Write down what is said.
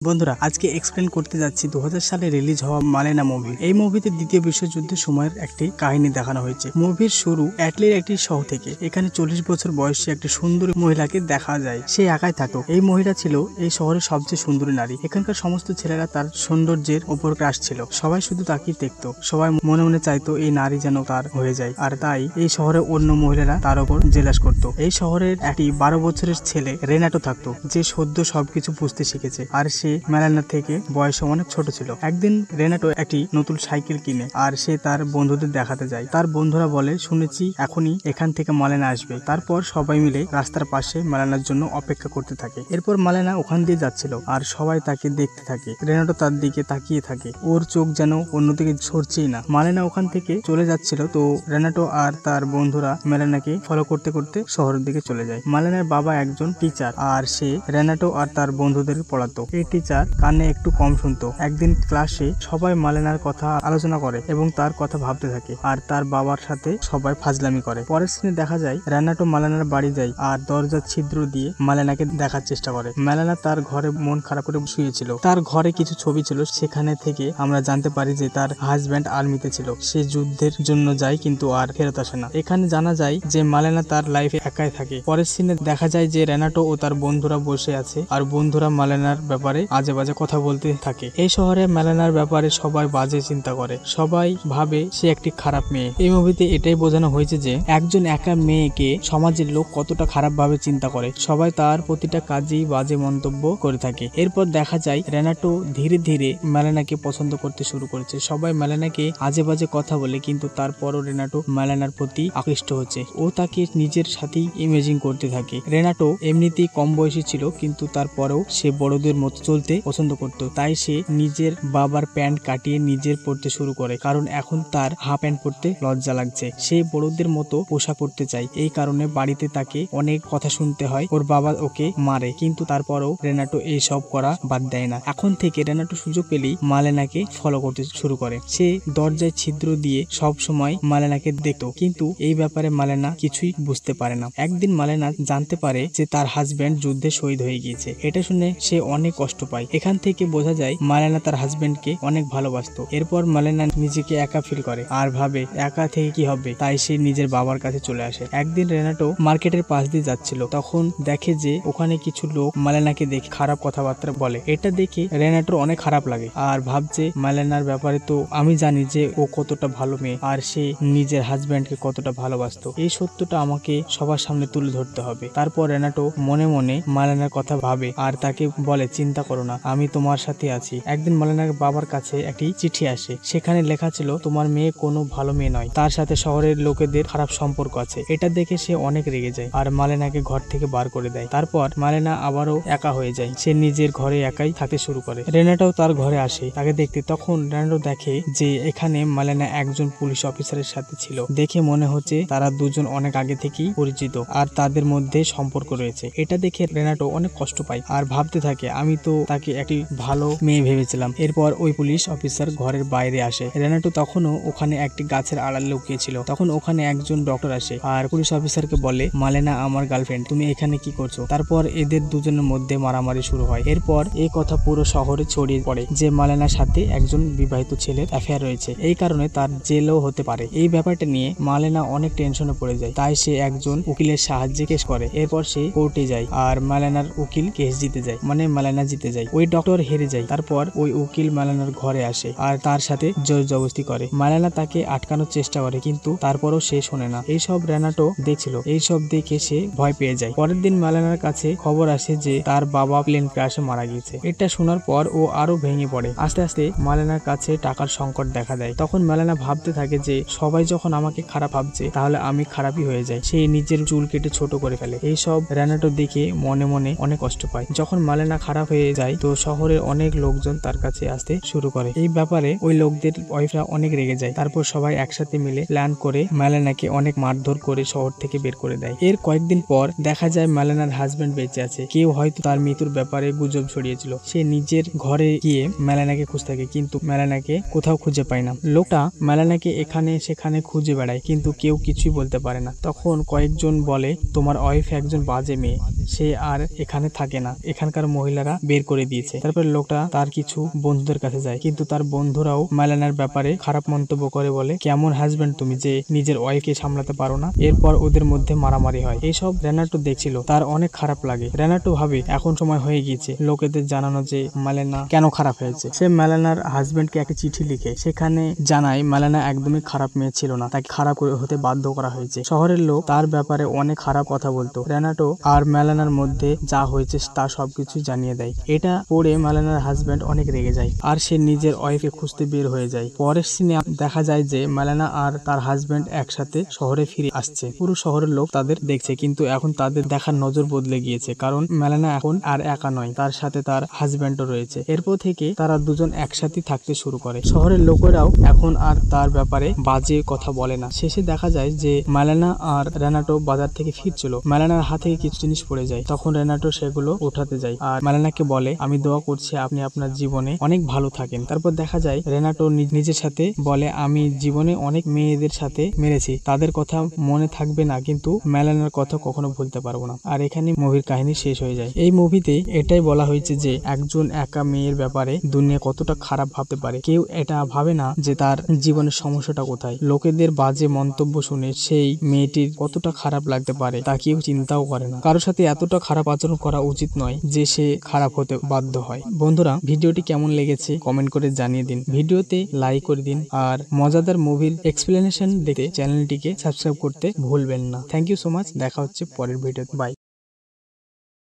বন্ধুরা আজকে এক্সপ্লেন করতে যাচ্ছি 2000 সালে রিলিজ হওয়া মালেনা মুভি। এই মুভিতে দ্বিতীয় বিশ্বযুদ্ধের সময়ের একটি কাহিনী দেখানো হয়েছে। মুভির শুরু অ্যাটলির একটি শহর থেকে। এখানে 40 বছর বয়সী একটি সুন্দরী মহিলাকে দেখা যায়। সে একাই থাকতো। এই মহিলা ছিল এই শহরের সবচেয়ে সুন্দরী নারী। এখানকার সমস্ত ছেলেরা তার সৌন্দর্যের উপর ক্রাশ ছিল। সবাই শুধু তাকিয়ে দেখতো। সবাই মনে মনে চাইতো এই নারী যেন তার হয়ে যায়। আর তাই এই শহরে অন্য মহিলারা তার উপর জেলাস করতো। এই শহরের একটি 12 বছরের ছেলে রেনাটো থাকতো, যে সদ্য সবকিছু বুঝতে শিখেছে। আর সে মেলানা থেকে বয়সে অনেক ছোট ছিল। একদিন রেনাটো একটি নতুন সাইকেল কিনে আর সে তার বন্ধুদের দেখাতে যায়। তার বন্ধুরা বলে, শুনেছি এখনই এখান থেকে মালেনা আসবে। তারপর সবাই মিলে রাস্তার পাশে মালেনার জন্য অপেক্ষা করতে থাকে। এরপর মালেনা ওখান দিয়ে যাচ্ছিল আর সবাই তাকে দেখতে থাকে। রেনাটো তার দিকে তাকিয়ে থাকে। ওর চোখ যেন অন্যদিকে সরছেই না। মালেনা ওখান থেকে চলে যাচ্ছিল, তো রেনাটো আর তার বন্ধুরা মালেনাকে ফলো করতে করতে শহরের দিকে চলে যায়। মালেনার বাবা একজন টিচার আর সে রেনাটো আর তার বন্ধুদের পড়াতো। এই টিচার কানে একটু কম শুনতো। একদিন ক্লাসে সবাই মালেনার কথা আলোচনা করে এবং তার কথা ভাবতে থাকে আর তার বাবার সাথে সবাই ফাজলামি করে। পরের সিনে দেখা যায় রেনাটো মালেনার বাড়ি যায় আর দরজার ছিদ্র দিয়ে মালেনাকে দেখার চেষ্টা করে। মালেনা তার ঘরে মন খারাপ করে শুয়েছিল। তার ঘরে কিছু ছবি ছিল। সেখানে থেকে আমরা জানতে পারি যে তার হাজব্যান্ড আর্মিতে ছিল। সে যুদ্ধের জন্য যায় কিন্তু আর ফেরত আসে না। এখানে জানা যায় যে মালেনা তার লাইফে একাই থাকে। পরের সিনে দেখা যায় যে রেনাটো ও তার বন্ধুরা বসে আছে আর বন্ধুরা মালেনার ব্যাপারে আজে বাজে কথা বলতে থাকে। এই শহরে মালেনার ব্যাপারে সবাই বাজে চিন্তা করে। সবাই ভাবে সে একটি খারাপ মেয়ে। এই মুভিতে এটাই বোঝানো হয়েছে যে একজন একা মেয়েকে সমাজের লোক কতটা খারাপ ভাবে চিন্তা করে। সবাই তার প্রতিটা কাজেই বাজে মন্তব্য করে থাকে। এরপর দেখা যায় রেনাটো ধীরে ধীরে মালেনাকে পছন্দ করতে শুরু করেছে। সবাই মালেনাকে আজে বাজে কথা বলে, কিন্তু তারপরও রেনাটো মালেনার প্রতি আকৃষ্ট হচ্ছে। ও তাকে নিজের সাথেই ইমেজিং করতে থাকে। রেনাটো এমনিতেই কম বয়সী ছিল, কিন্তু তারপরেও সে বড়দের মতো চলতে পছন্দ করত। তাই সে নিজের বাবার প্যান্ট কাটিয়ে নিজের পরতে শুরু করে, কারণ এখন তার হাফ প্যান্ট পরতে লজ্জা লাগছে। সে বড়দের মতো পোশাক পরতে চায়। এই কারণে বাড়িতে তাকে অনেক কথা শুনতে হয়। ওর বাবা ওকে মারে, কিন্তু তারপরেও রেনাটো এইসব করা বাদ দেয় না। এখন থেকে রেনাটো সুযোগ পেলেই মালেনাকে ফলো করতে শুরু করে। সে দরজায় ছিদ্র দিয়ে সব সময় মালেনাকে দেখতো, কিন্তু এই ব্যাপারে মালেনা কিছুই বুঝতে পারে না। একদিন মালেনা জানতে পারে যে তার হাজব্যান্ড যুদ্ধে শহীদ হয়ে গিয়েছে। এটা শুনে সে অনেক কষ্ট পায়। এখান থেকে বোঝা যায় মালেনা তার হাজব্যান্ডকে অনেক ভালোবাসতো। এরপর মালেনা নিজেকে একা ফিল করে আর ভাবে একা থেকে কি হবে, তাই সে নিজের বাবার কাছে চলে আসে। একদিন রেনাটো মার্কেটের পাশ দিয়ে যাচ্ছিল, তখন দেখে যে ওখানে কিছু লোক মালেনাকে দেখে খারাপ কথাবার্তা বলে। এটা দেখে রেনাটোর অনেক খারাপ লাগে আর ভাবছে মালেনার ব্যাপারে তো আমি জানি যে ও কতটা ভালো মেয়ে আর সে নিজের হাজব্যান্ডকে কতটা ভালোবাসতো। এই সত্যটা আমাকে সবার সামনে তুলে ধরতে হবে। তারপর রেনাটো মনে মনে মালেনার কথা ভাবে আর তাকে বলে, চিন্তা করো না, আমি তোমার সাথে আছি। একদিন মালেনার বাবার কাছে একটি চিঠি আসে। সেখানে লেখা ছিল, তোমার মেয়ে কোনো ভালো মেয়ে নয়, তার সাথে শহরের লোকেদের খারাপ সম্পর্ক আছে। এটা দেখে সে অনেক রেগে যায় আর মালেনাকে ঘর থেকে বার করে দেয়। তারপর মালেনা আবারও একা হয়ে যায়। সে নিজের ঘরে একাই থাকতে শুরু করে। রেনাটাও তার ঘরে আসে তাকে দেখতে। তখন রেনাটো দেখে যে এখানে মালেনা একজন পুলিশ অফিসারের সাথে ছিল। দেখে মনে হচ্ছে তারা দুজন অনেক আগে থেকেই পরিচিত আর তাদের মধ্যে সম্পর্ক রয়েছে। এটা দেখে রেনাটো অনেক কষ্ট পায় আর ভাবতে থাকে, আমি তো তাকে একটি ভালো মেয়ে ভেবেছিলাম। এরপর ওই পুলিশ অফিসার ঘরের বাইরে আসে। রেনাটো তখনও ওখানে একটি গাছের আড়ালে লুকিয়েছিল। তখন ওখানে একজন ডক্টর আসে আর পুলিশ অফিসারকে বলে, মালেনা আমার গার্লফ্রেন্ড, তুমি এখানে কি করছো? তারপর এদের দুজনের মধ্যে মারামারি শুরু হয়। এরপর এই কথা পুরো শহরে ছড়িয়ে পড়ে যে মালেনার সাথে একজন বিবাহিত ছেলের অ্যাফেয়ার রয়েছে। এই কারণে তার জেলও হতে পারে। এই ব্যাপারটা নিয়ে মালেনা অনেক টেনশনে পড়ে যায়। তাই সে একজন উকিলের সাহায্যে কেস করে। এরপর সে কোর্টে যায় আর মালেনার উকিল কেস জিতে যায়, মানে মালেনা জিতে যায়। ওই ডক্টর হেরে যায়। তারপর ওই উকিল মালেনার ঘরে আসে আর তার সাথে জোর জবরদস্তি করে। মালেনা তাকে আটকানোর চেষ্টা করে, কিন্তু তারপরও সে শোনে না। এইসব রেনাটো দেখছিল। এইসব দেখে সে ভয় পেয়ে যায়। পরের দিন মালেনার কাছে খবর আসে যে তার বাবা প্লেন ক্র্যাশে মারা গিয়েছে। এটা শোনার পর ও আরো ভেঙে পড়ে। আস্তে আস্তে মালেনার কাছে টাকার সংকট দেখা দেয়। তখন মালেনা ভাবতে থাকে যে সবাই যখন আমাকে খারাপ ভাবছে, তাহলে আমি খারাপই হয়ে যাই। সে নিজের চুল কেটে ছোট করে ফেলে। এইসব রেনাটো দেখে মনে মনে অনেক কষ্ট পায়। যখন মালেনা খারাপ হয়ে যায়, তো শহরের অনেক লোকজন তার কাছে আসতে শুরু করে। এই ব্যাপারে ওই লোকদের ওয়াইফরা অনেক রেগে যায়। তারপর সবাই একসাথে মিলে প্ল্যান করে মালেনাকে অনেক মারধর করে শহর থেকে বের করে দেয়। এর কয়েকদিন পর দেখা যায় মালেনার হাজবেন্ড বেঁচে আছে। কেউ হয়তো তার মৃত্যুর ব্যাপারে গুজব ছড়িয়েছিল। সে নিজের ঘরে গিয়ে মেলানাকে খুঁজতে থাকে, কিন্তু মেলানাকে কোথাও খুঁজে পায় না। লোকটা মেলানাকে এখানে সেখানে খুঁজে বেড়ায়, কিন্তু কেউ কিছুই বলতে পারে না। তখন কয়েকজন বলে, তোমার ওয়াইফ একজন বাজে মেয়ে, সে আর এখানে থাকে না, এখানকার মহিলারা বের করে করে দিয়েছে। তারপর লোকটা তার কিছু বন্ধুদের কাছে যায়, কিন্তু তার বন্ধুরাও মেলানার ব্যাপারে খারাপ মন্তব্য করে, বলে কেমন হাজবেন্ড তুমি যে নিজের ওয়াইফকে সামলাতে পারো না। এরপর ওদের মধ্যে মারামারি হয়। এইসব রেনাটো দেখছিল, তার অনেক খারাপ লাগে। রেনাটো ভাবে এখন সময় হয়ে গিয়েছে লোকেদের জানানো যে মেলানা কেন খারাপ হয়েছে। সে মেলানার হাজবেন্ডকে একটা চিঠি লিখে সেখানে জানায় মেলানা একদমই খারাপ মেয়ে ছিল না, তাকে খারাপ হতে বাধ্য করা হয়েছে। শহরের লোক তার ব্যাপারে অনেক খারাপ কথা বলতো। রেনাটো আর মেলানার মধ্যে যা হয়েছে তা সবকিছু জানিয়ে দেয়। এটা পড়ে মেলানার হাজবেন্ড অনেক রেগে যায় আর সে নিজের ওয়াইফকে খুঁজতে বের হয়ে যায়। পরের সিনে দেখা যায় যে মেলানা আর তার হাজবেন্ড একসাথে শহরে ফিরে আসছে। পুরো শহরের লোক তাদের দেখছে, কিন্তু এখন তাদের দেখার নজর বদলে গিয়েছে, কারণ মেলানা এখন আর একা নয়, তার সাথে তার হাজবেন্ডও রয়েছে। এরপর থেকে তারা দুজন একসাথে থাকতে শুরু করে। শহরের লোকেরাও এখন আর তার ব্যাপারে বাজে কথা বলে না। শেষে দেখা যায় যে মেলানা আর রেনাটো বাজার থেকে ফিরছিল। মেলানার হাতে কিছু জিনিস পড়ে যায়, তখন রেনাটো সেগুলো উঠাতে যায় আর মেলানাকে বলে, আমি দোয়া করছি আপনি আপনার জীবনে অনেক ভালো থাকেন। তারপর দেখা যায় রেনাটো নিজের সাথে বলে, আমি জীবনে অনেক মেয়েদের সাথে মেরেছি, তাদের কথা মনে থাকবে না, কিন্তু মেলানার কথা কখনো ভুলতে পারবো না। আর এখানে মুভির কাহিনী শেষ হয়ে যায়। এই মুভিতে এটাই বলা হয়েছে যে একজন একা মেয়ের ব্যাপারে দুনিয়া কতটা খারাপ ভাবতে পারে। কেউ এটা ভাবে না যে তার জীবনের সমস্যাটা কোথায়। লোকেদের বাজে মন্তব্য শুনে সেই মেয়েটির কতটা খারাপ লাগতে পারে তা কেউ চিন্তাও করে না। কারোর সাথে এতটা খারাপ আচরণ করা উচিত নয় যে সে খারাপ হতে বাধ্য হয়। বন্ধুরা, ভিডিওটি কেমন লেগেছে কমেন্ট করে জানিয়ে দিন, ভিডিওতে লাইক করে দিন আর মজাদার মুভির এক্সপ্লেনেশন দেখতে চ্যানেলটিকে সাবস্ক্রাইব করতে ভুলবেন না। Thank you so much. দেখা হচ্ছে পরের ভিডিওতে। বাই।